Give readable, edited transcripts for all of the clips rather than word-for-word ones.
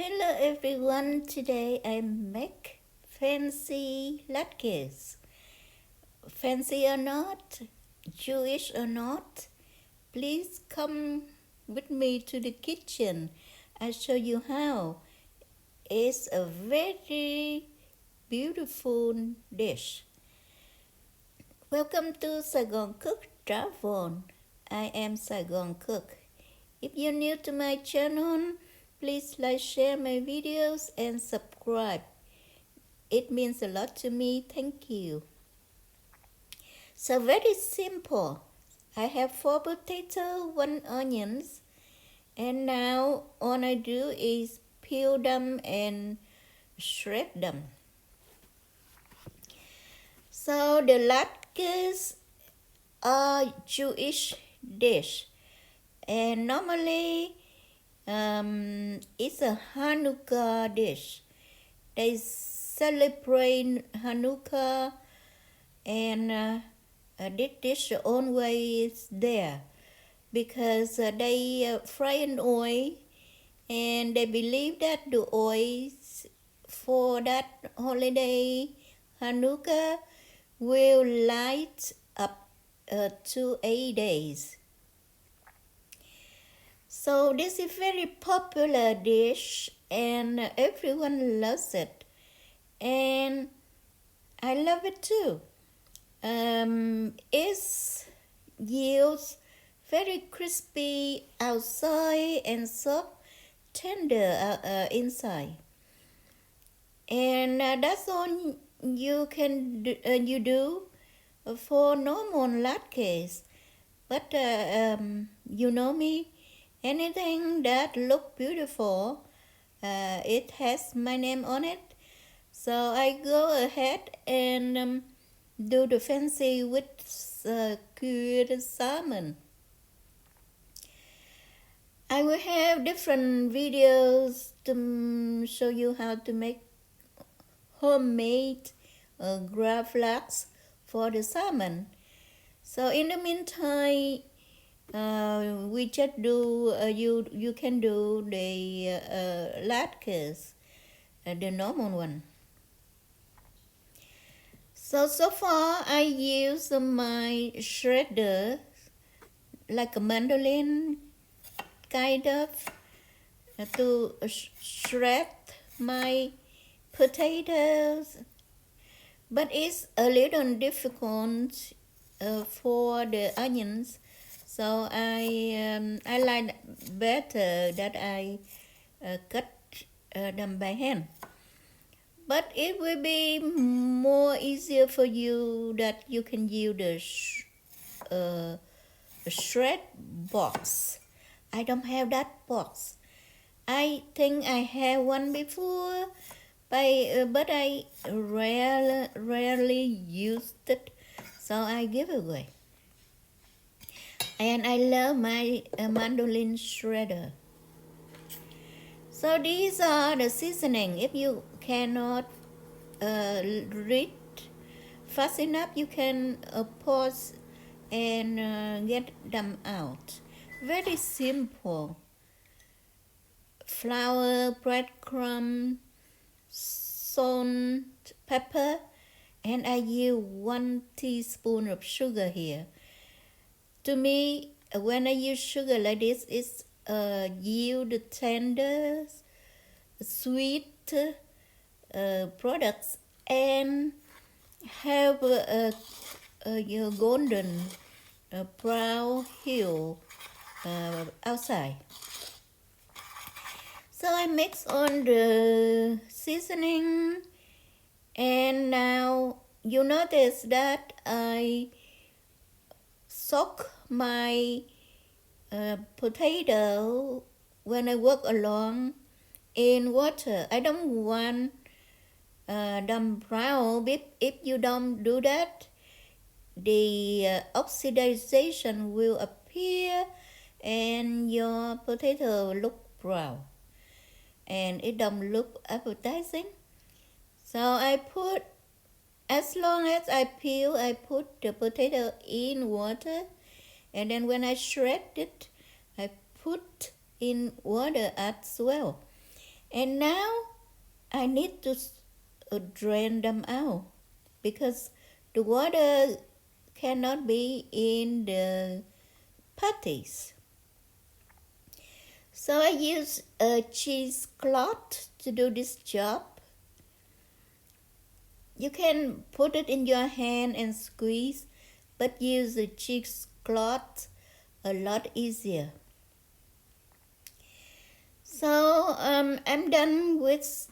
Hello everyone, today I make fancy latkes. Fancy or not, Jewish or not, please come with me to the kitchen. I'll show you how. It's a very beautiful dish. Welcome to SaigoncookTravel. I am Saigon Cook. If you're new to my channel, please like, share my videos and subscribe. It means a lot to me. Thank you. So very simple. I have 4 potatoes, 1 onions, and now all I do is peel them and shred them. So the latkes are Jewish dish, and normally it's a HANUKKAH dish. They celebrate HANUKKAH, and this dish always there because they fry in oil, and they believe that the oil for that holiday HANUKKAH will light up to 8 days. So this is very popular dish and everyone loves it, and I love it too. It yields very crispy outside and soft, tender inside, and that's all you can do, you do for normal latkes. But you know me. Anything that look beautiful, it has my name on it. So I go ahead and do the fancy with cured salmon. I will have different videos to show you how to make homemade gravlax for the salmon. So in the meantime, we just do you can do the latkes, the normal one. So far I use my shredder like a mandolin kind of to shred my potatoes, but it's a little difficult for the onions. So I like better that I cut them by hand. But it will be more easier for you that you can use the shred box. I don't have that box. I think I have one before, but I rarely used it, so I give it away. And I love my mandolin shredder. So these are the seasoning. If you cannot read fast enough, you can pause and get them out. Very simple. Flour, breadcrumb, salt, pepper, and I use 1 teaspoon of sugar here. To me, when I use sugar like this, it's yield tender, sweet products and have a golden brown hue outside. So I mix on the seasoning, and now you notice that I soak my potato when I work along in water. I don't want them brown. If you don't do that, the oxidization will appear and your potato look brown and it don't look appetizing. So I put, as long as I peel, I put the potato in water, and then when I shred it, I put in water as well. And now I need to drain them out because the water cannot be in the patties. So I use a cheesecloth to do this job. You can put it in your hand and squeeze, but use a cheesecloth a lot easier. So I'm done with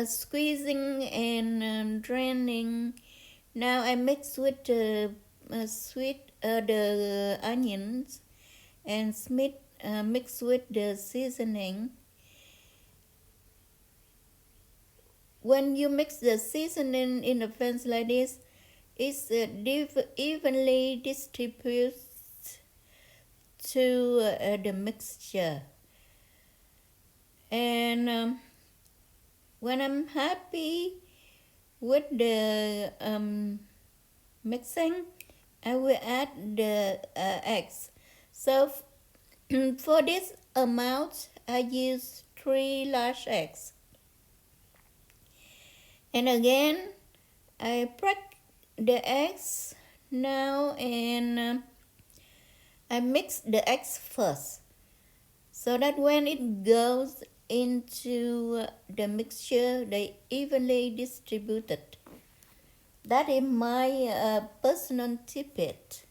squeezing and draining. Now I mix with the onions and mix with the seasoning. When you mix the seasoning in a pans like this, it's evenly distributed to the mixture. And when I'm happy with the mixing, I will add the eggs. So for this amount, I use 3 large eggs. And again, I break the eggs now, and I mix the eggs first, so that when it goes into the mixture, they evenly distributed. That is my personal tidbit.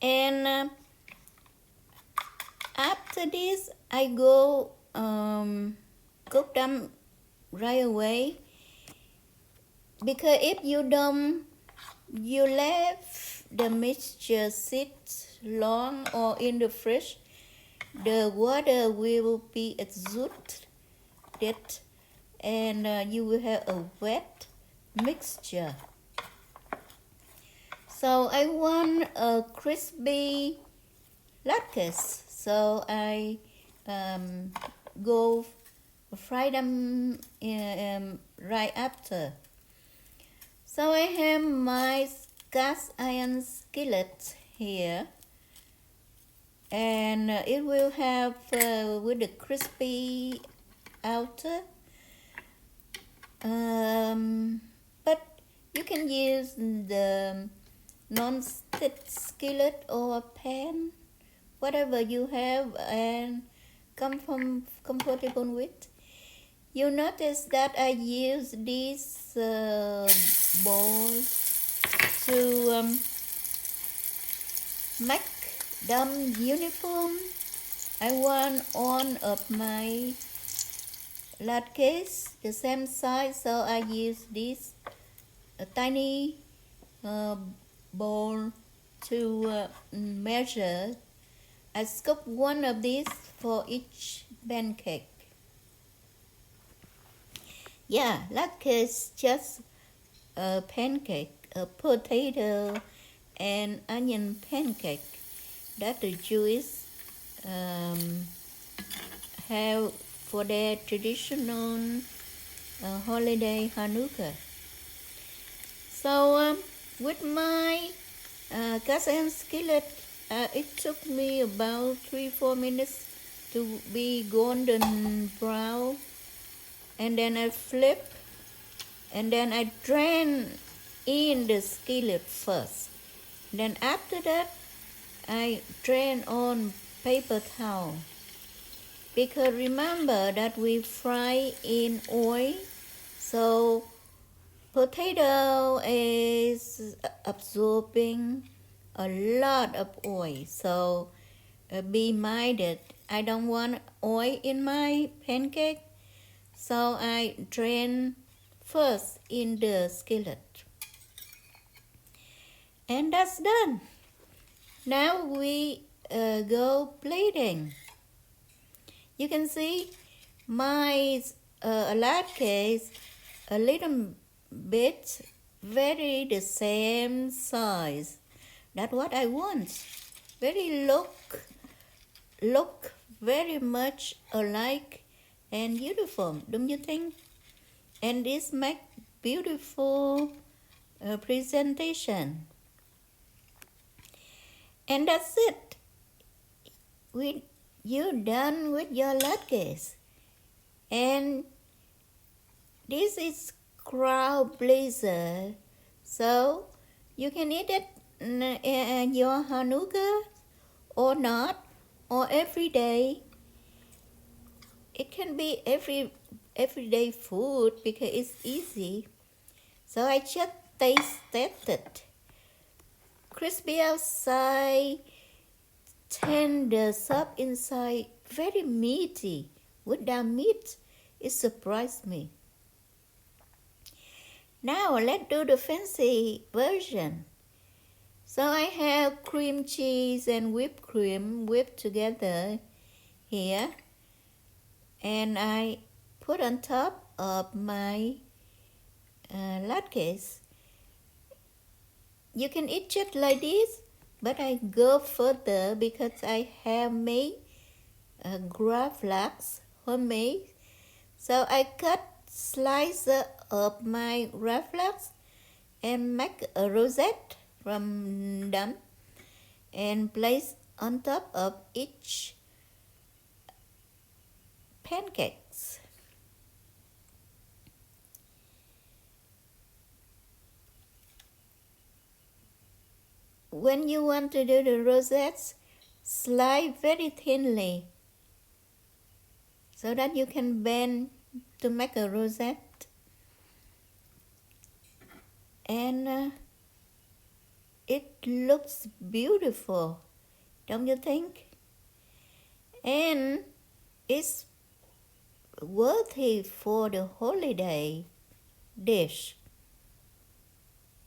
And after this, I go cook them right away, because if you left the mixture sit long or in the fridge, the water will be exuded, and you will have a wet mixture. So I want a crispy latkes, so I go fry them right after. So I have my cast iron skillet here, and it will have with the crispy outer, but you can use the non-stick skillet or pan, whatever you have and comfortable with. You notice that I use these balls to make them uniform. I want all of my latkes the same size, so I use this tiny bowl to measure. I scoop one of these for each pancake. Yeah, latkes just a pancake, a potato and onion pancake that the Jews have for their traditional holiday Hanukkah. So with my cast iron skillet, it took me about 3-4 minutes to be golden brown, and then I flip, and then I drain in the skillet first. Then after that, I drain on paper towel, because remember that we fry in oil, so potato is absorbing a lot of oil. So be minded, I don't want oil in my pancake, so I drain first in the skillet. And that's done. Now we go plating. You can see my latkes a little bit very the same size. That's what I want. Very look very much alike and uniform, don't you think? And this make beautiful presentation. And that's it. you're done with your latkes. And this is crowd pleaser, so you can eat it in your Hanukkah or not, or every day. It can be everyday food because it's easy. So I just tasted it. Crispy outside, tender, soft inside, very meaty. Without meat, it surprised me. Now let's do the fancy version. So I have cream cheese and whipped cream whipped together here. And I put on top of my latkes. You can eat just like this, but I go further because I have made gravlax homemade. So I cut slices of my gravlax and make a rosette from them and place on top of each pancakes. When you want to do the rosettes, slice very thinly so that you can bend to make a rosette. And it looks beautiful, don't you think? And it's worthy for the holiday dish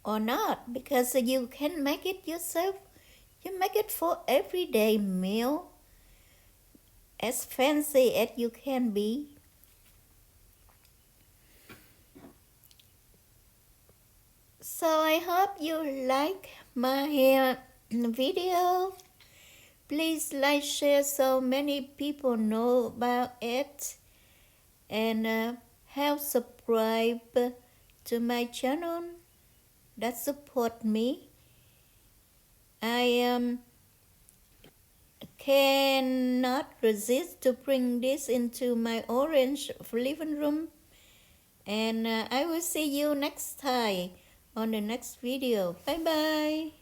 or not, because you can make it yourself. You make it for everyday meal, as fancy as you can be. So I hope you like my video. Please like, share so many people know about it, and help subscribe to my channel. That support me. I cannot resist to bring this into my orange living room, and I will see you next time on the next video. Bye bye.